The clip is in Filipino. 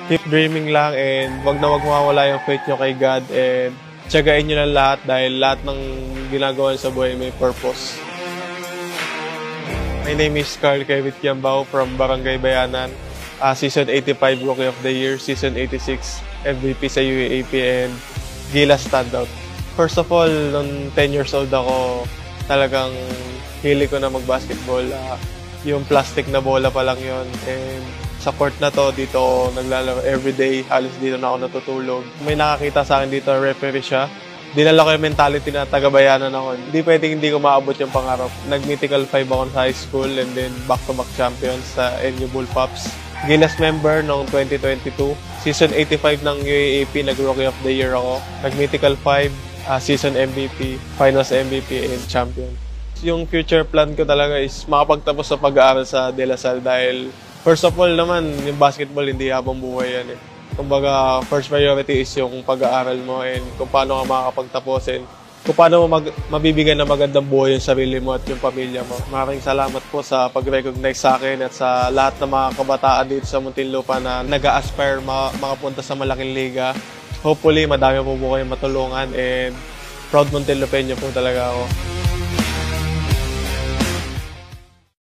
Keep dreaming lang and wag na wag mawawala yung faith nyo kay God and tiyagain nyo lang lahat dahil lahat ng ginagawa sa buhay may purpose. My name is Carl Kevit Kiambao from Barangay Bayanan. Season 85 Rookie of the Year, Season 86 MVP sa UAAP and Gilas Standout. First of all, nung 10 years old ako, talagang hili ko na mag-basketball. Yung plastic na bola pa lang yun. And sa court na to, dito ako naglalaro everyday. Halos dito na ako natutulog. May nakakita sa akin dito, referee siya. Dinala ko yung mentality na taga-bayanan ako. Hindi pwedeng hindi ko maabot yung pangarap. Nag-mythical 5 ako sa high school and then back-to-back champions sa NU Bullpups. Gilas member noong 2022. Season 85 ng UAAP, nag-Rookie of the Year ako. Nag-mythical 5, season MVP, finals MVP, and champion. Yung future plan ko talaga is makapagtapos sa pag-aaral sa De La Salle dahil first of all naman, yung basketball hindi habang buhay yan eh. Kumbaga, first priority is yung pag-aaral mo and kung paano ka makakapagtapos and kung paano mo mabibigyan ng magandang buhay yung sarili mo at yung pamilya mo. Maraming salamat po sa pag-recognize sa akin at sa lahat ng mga kabataan dito sa Muntinlupa na nag-a-aspire makapunta sa malaking liga. Hopefully, madami po kayong matulungan and proud Muntinlupeño po talaga ako.